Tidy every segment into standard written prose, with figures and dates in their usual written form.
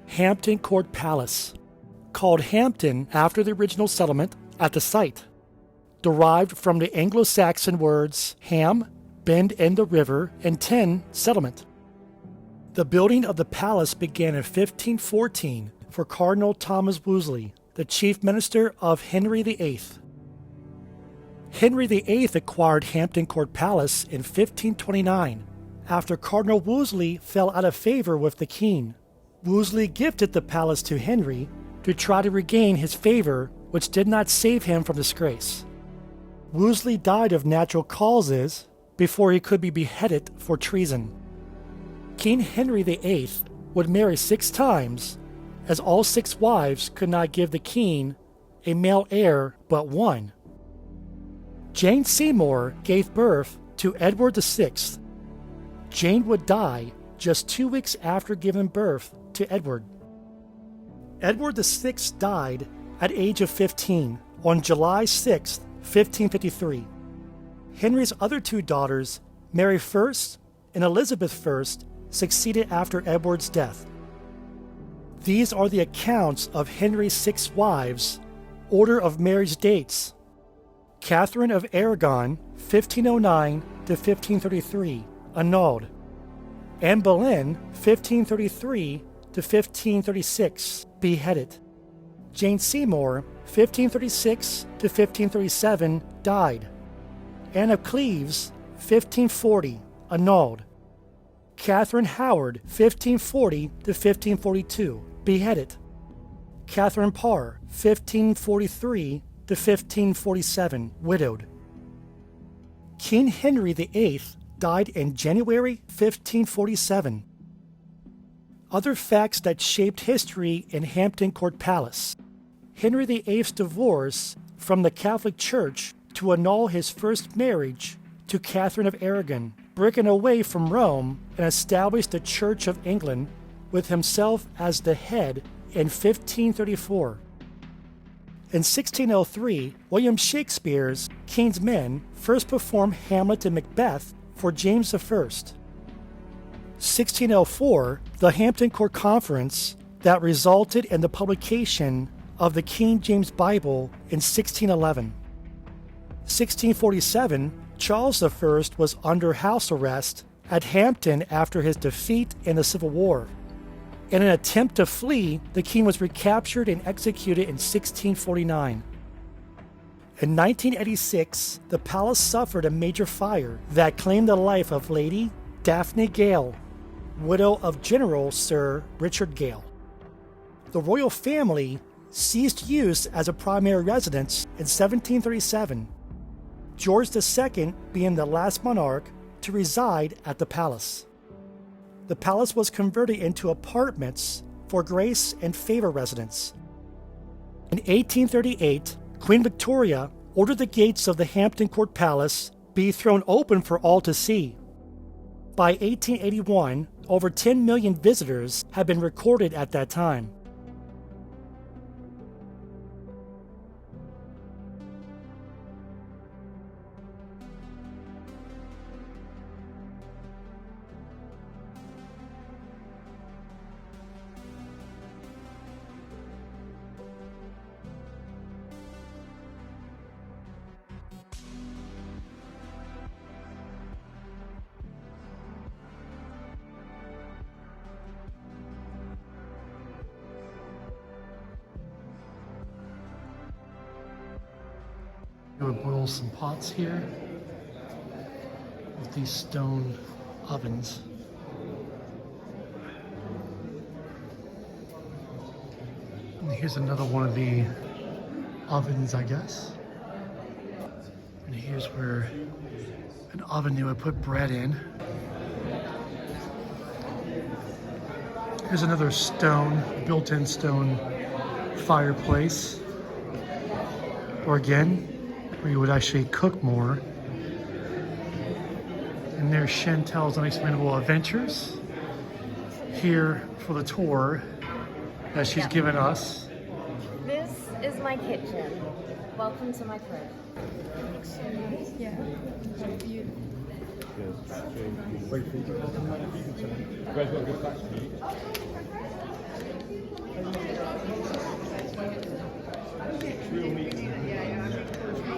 Hampton Court Palace, called Hampton after the original settlement at the site, derived from the Anglo-Saxon words Hamm, bend in the river, and ten, settlement. The building of the palace began in 1514 for Gardenal Thomas Wolsey, the chief minister of Henry VIII. Henry VIII acquired Hampton Court Palace in 1529 after Cardinal Wolsey fell out of favor with the king. Wolsey gifted the palace to Henry to try to regain his favor, which did not save him from disgrace. Wolsey died of natural causes before he could be beheaded for treason. King Henry VIII would marry 6 times, as all 6 wives could not give the king a male heir but one. Jane Seymour gave birth to Edward VI. Jane would die just 2 weeks after giving birth to Edward. Edward VI died at age of 15 on July 6, 1553. Henry's other 2 daughters, Mary I and Elizabeth I, succeeded after Edward's death. These are the accounts of Henry's 6 wives, order of marriage dates. Catherine of Aragon, 1509 to 1533, annulled. Anne Boleyn, 1533 to 1536, beheaded. Jane Seymour, 1536 to 1537, died. Anne of Cleves, 1540, annulled. Catherine Howard, 1540 to 1542, beheaded. Catherine Parr, 1543 to 1547, widowed. King Henry VIII died in January 1547. Other facts that shaped history in Hampton Court Palace. Henry VIII's divorce from the Catholic Church to annul his first marriage to Catherine of Aragon, breaking away from Rome and established the Church of England with himself as the head in 1534. In 1603, William Shakespeare's King's Men first performed Hamlet and Macbeth for James I. 1604, the Hampton Court Conference that resulted in the publication of the King James Bible in 1611. 1647, Charles I was under house arrest at Hampton after his defeat in the Civil War. In an attempt to flee, the king was recaptured and executed in 1649. In 1986, the palace suffered a major fire that claimed the life of Lady Daphne Gale, widow of General Sir Richard Gale. The royal family ceased use as a primary residence in 1737, George II being the last monarch to reside at the palace. The palace was converted into apartments for grace and favor residents. In 1838, Queen Victoria ordered the gates of the Hampton Court Palace be thrown open for all to see. By 1881, over 10 million visitors had been recorded at that time. I would boil some pots here with these stone ovens. And here's another one of the ovens, I guess. And here's where an oven they would put bread in. Here's another stone, built-in stone fireplace. Or again, where you would actually cook more. And there's Chantel's Unexplainable Adventures here for the tour that she's given us. This is my kitchen. Welcome to my crib. Yeah. There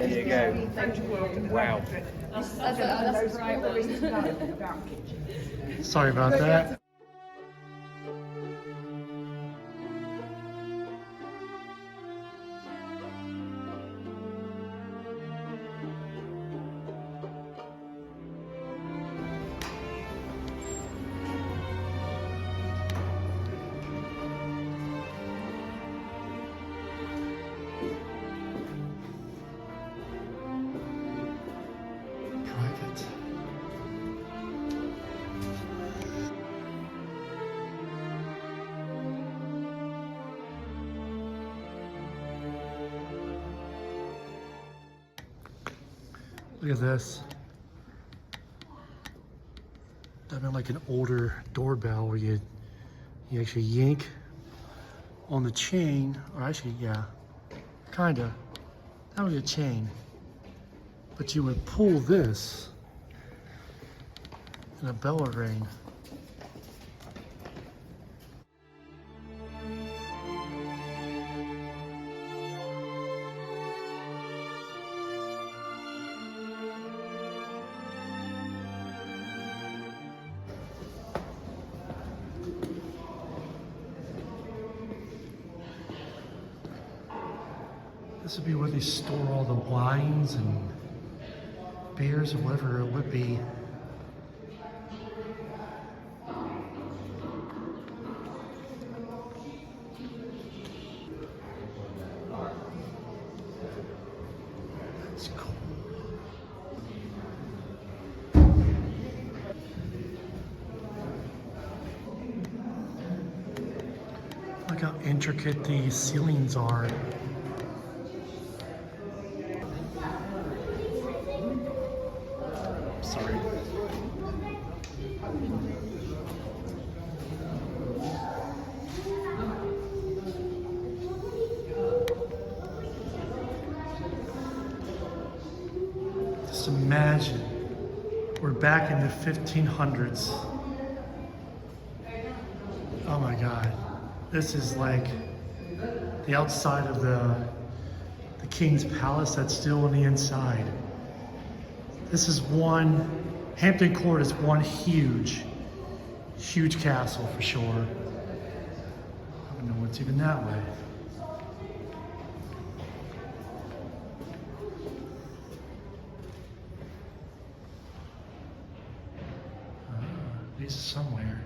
you go. Wow. That's right one. Sorry about that. Private. Look at this. That'd been like an older doorbell where you actually yank on the chain, or actually, yeah, kinda. That was a chain. But you would pull this and a bell would ring. This would be where they store all the wines and beers or whatever it would be. That's cool. Look how intricate these ceilings are. Sorry. Just imagine we're back in the 1500s. Oh my God. This is like the outside of the king's palace that's still on the inside. This is Hampton Court is one huge castle for sure. I don't know what's even that way. At least somewhere.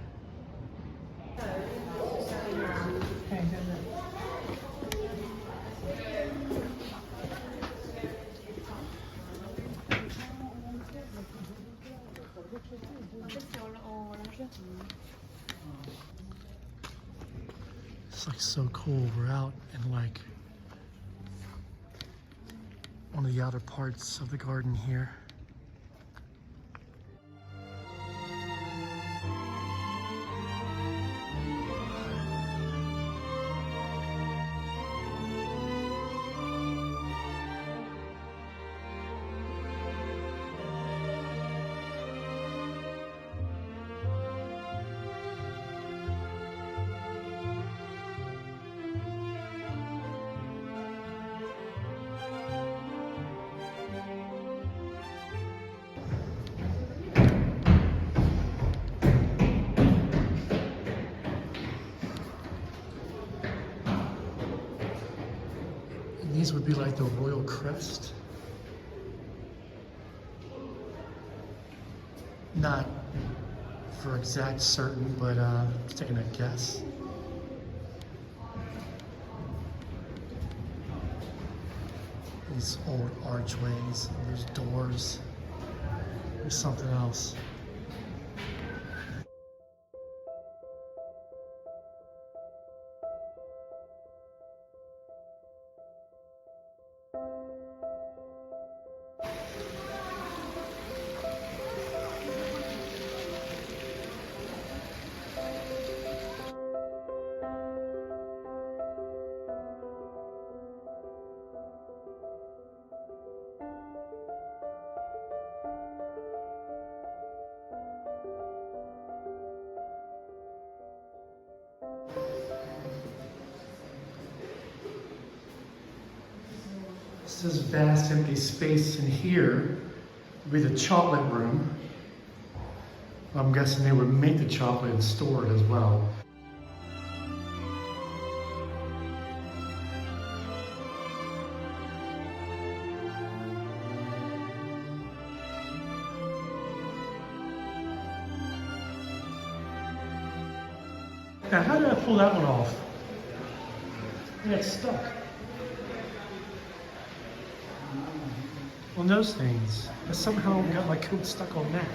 It's like so cool. We're out in like one of the outer parts of the garden here. These would be like the royal crest. Not for exact certain, but just taking a guess. These old archways, there's doors, there's something else. This vast empty space in here would be the chocolate room. I'm guessing they would make the chocolate and store it as well. Now, how did I pull that one off? Yeah, it's stuck. On those things, I somehow got my coat stuck on that.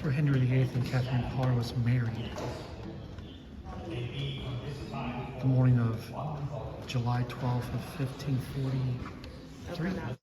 That's where Henry VIII and Catherine Parr was married. The morning of July 12th of 1543.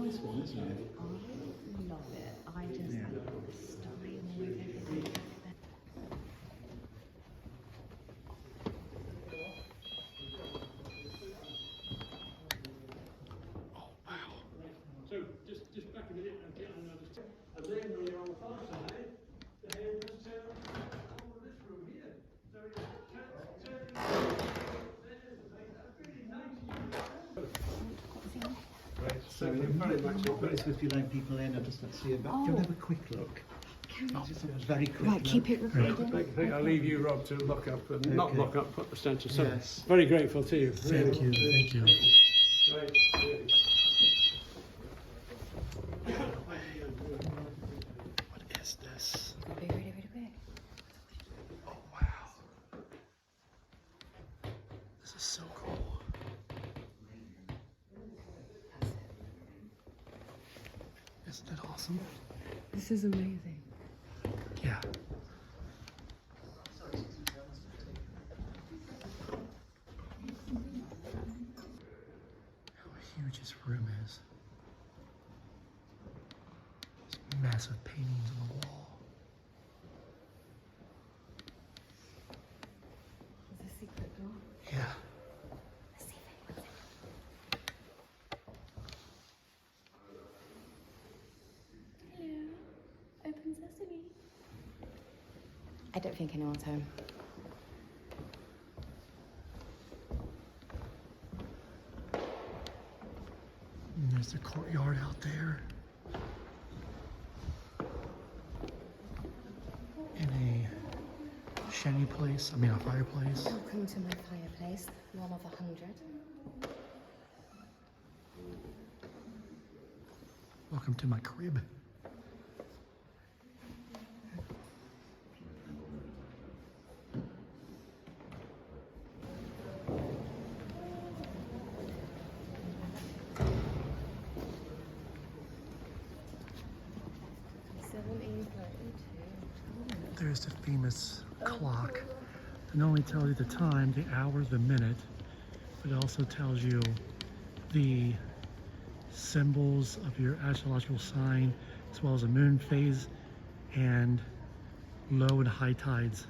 nice one, isn't it? I love it. I just love the style with everything. So just back a minute and get on another step. And then when you're on the far side, the hair just turn all of this room here. So it's turning Right, So very much. So if you let people in, I'll just let's see about. Can we have a quick look? Just a very quick Right, look. keep it recording. I think I'll leave you, Rob, to look up and not Okay. look up, put the stencil. So Yes. very grateful to you. Thank you, thank you. Right, really. What is this? Big, really, really big. Oh, wow. This is so cool. Isn't that awesome? This is amazing. Yeah. How huge this room is. There's massive paintings on the wall. There's a secret door. Yeah. Let's see if it Hello. Open sesame. I don't think anyone's home. And there's the courtyard out there. In a shanty place, I mean a fireplace. Welcome to my fireplace, one of 100. Welcome to my crib. There's the famous clock that not only tells you the time, the hours, the minute, but it also tells you the symbols of your astrological sign, as well as the moon phase and low and high tides.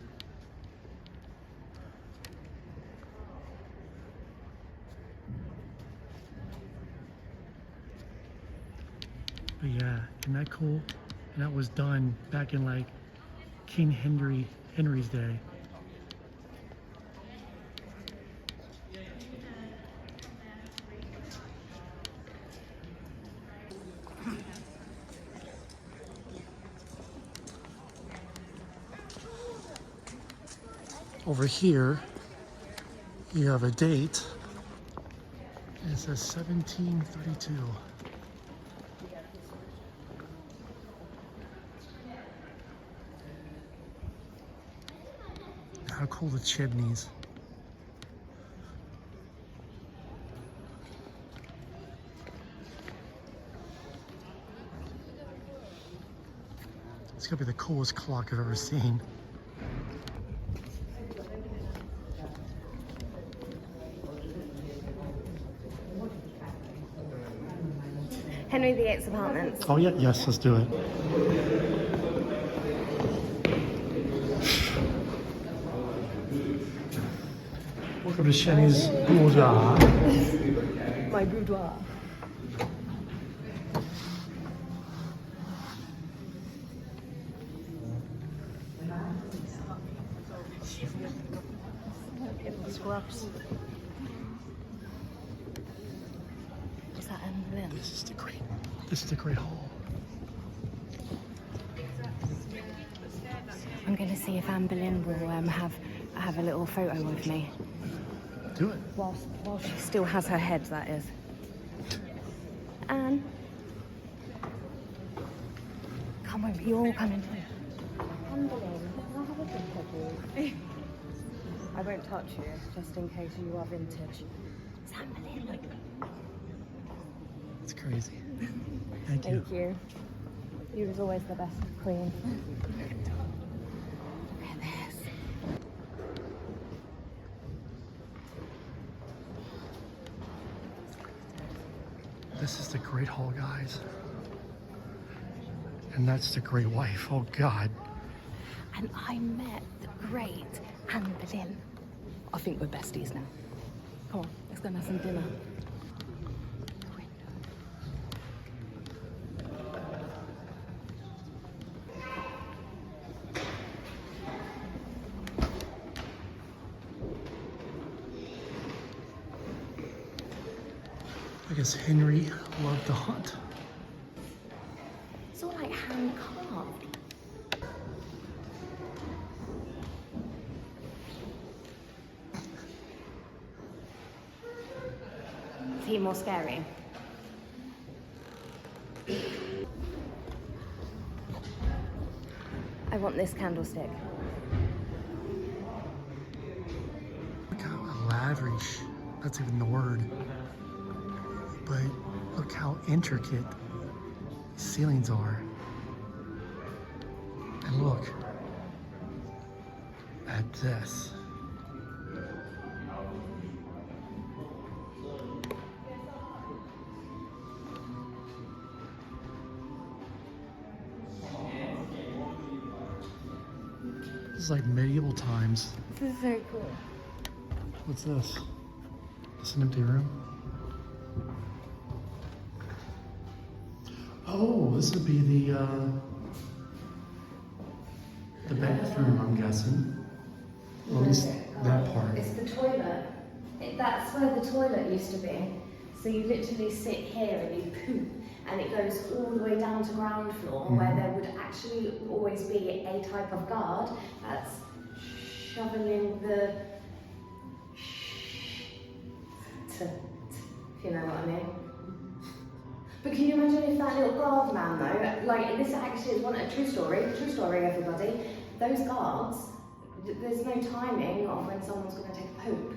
But yeah, isn't that cool? And that was done back in like King Henry's day. Over here, you have a date. It says 1732. How cool the chimneys. It's gonna be the coolest clock I've ever seen. Henry VIII's apartments. Oh yeah, yes, let's do it. Welcome to Shenny's boudoir. My boudoir. Scrubs. Is that Emblem? This is the great hall. I'm going to see if Anne Boleyn will have a little photo with me. Do it. While she still has her head, that is. Anne. Come on, you're all coming too. Anne Boleyn, can I have a drink of you? I won't touch you, just in case you are vintage. It's Anne Boleyn. It's crazy. Thank you. Thank you. You was always the best queen. Look at this. This is the Great Hall, guys. And that's the Great Wife. Oh, God. And I met the great Anne Boleyn. I think we're besties now. Come on, let's go and have some dinner. I guess Henry loved to hunt. It's all like hand carved. Is he more scary? I want this candlestick. Look how lavish, that's even the word. But look how intricate the ceilings are. And look at this. This is like medieval times. This is very cool. What's this? It's an empty room. Oh, this would be the bathroom, I'm guessing. Or at least that part. It's the toilet. That's where the toilet used to be. So you literally sit here and you poop, and it goes all the way down to ground floor, where there would actually always be a type of guard that's shoveling the if you know what I mean. But can you imagine if that little guard man though, like this actually is a true story everybody, those guards, there's no timing of when someone's going to take a poop.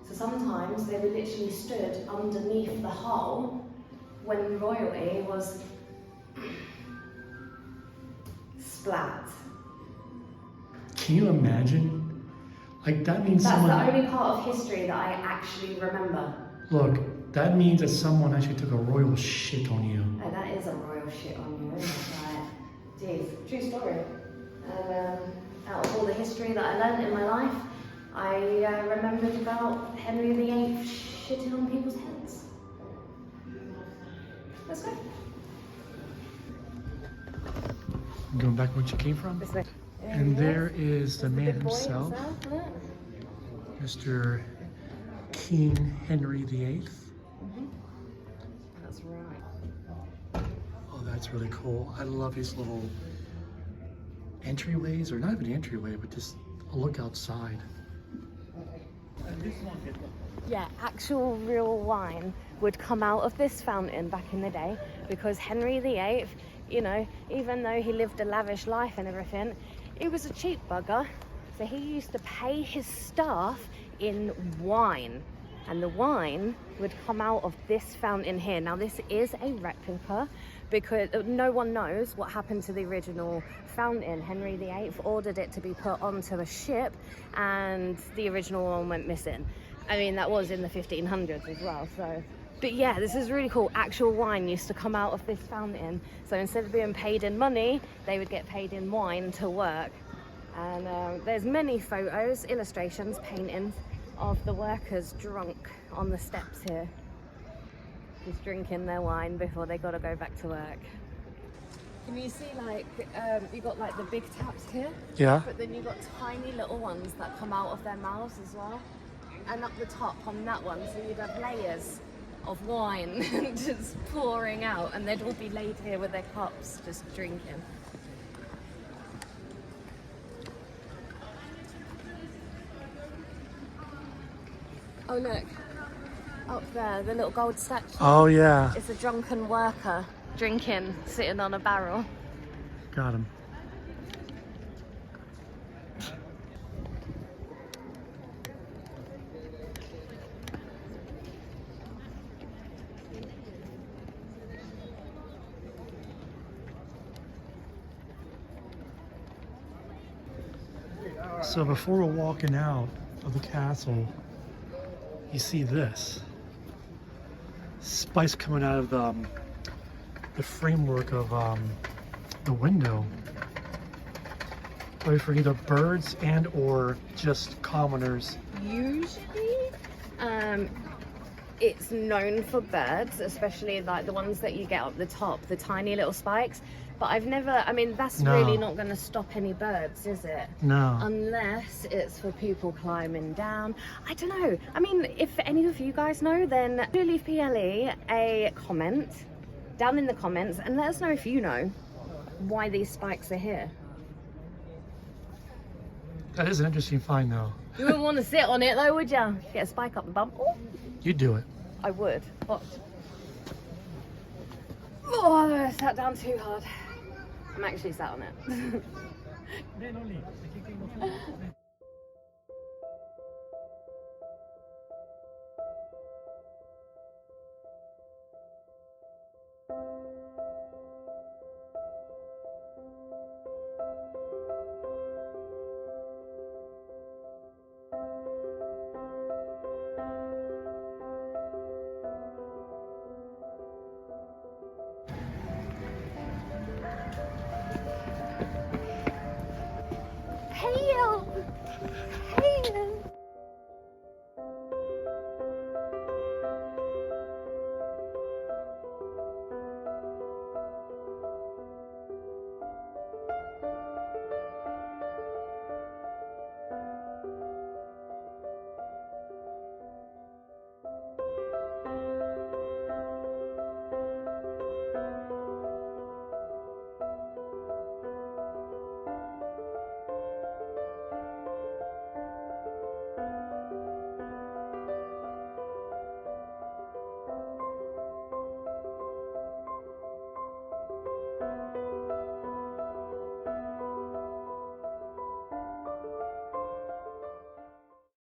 So sometimes they were literally stood underneath the hole when royalty was splat. Can you imagine? Like that means That's someone... the only part of history that I actually remember. Look, that means that someone actually took a royal shit on you. Oh, that is a royal shit on you, isn't it? Like, geez, true story. And out of all the history that I learned in my life, I remembered about Henry VIII shitting on people's heads. Let's go. Going back where you came from? This way. And there is the man big boy himself, isn't it? Mr. King Henry VIII. That's right. Oh, that's really cool. I love his little entryways, or not even an entryway, but just a look outside. Yeah, actual real wine would come out of this fountain back in the day, because Henry VIII, you know, even though he lived a lavish life and everything, he was a cheap bugger. So he used to pay his staff in wine, and the wine would come out of this fountain here. Now this is a replica because no one knows what happened to the original fountain. Henry VIII ordered it to be put onto a ship, and the original one went missing. I mean, that was in the 1500s as well, so. But yeah, this is really cool. Actual wine used to come out of this fountain. So instead of being paid in money, they would get paid in wine to work. And there's many photos, illustrations, paintings of the workers drunk on the steps here, just drinking their wine before they got to go back to work. Can you see, like, you got like the big taps here? Yeah. But then you got tiny little ones that come out of their mouths as well. And up the top on that one, so you'd have layers of wine just pouring out, and they'd all be laid here with their cups just drinking. Oh look, up there, the little gold statue. Oh yeah. It's a drunken worker drinking, sitting on a barrel. Got him. So before we're walking out of the castle, you see this. spikes coming out of the framework of the window. Probably for either birds and or just commoners. Usually, it's known for birds, especially like the ones that you get up the top, the tiny little spikes. But I've never, I mean, that's No. really not going to stop any birds, is it? No. Unless it's for people climbing down. I don't know. I mean, if any of you guys know, then do leave PLE a comment down in the comments and let us know if you know why these spikes are here. That is an interesting find though. You wouldn't want to sit on it though, would you? Get a spike up the bum. Ooh, You do it. I would. What? Oh, I sat down too hard. I'm actually sat on it.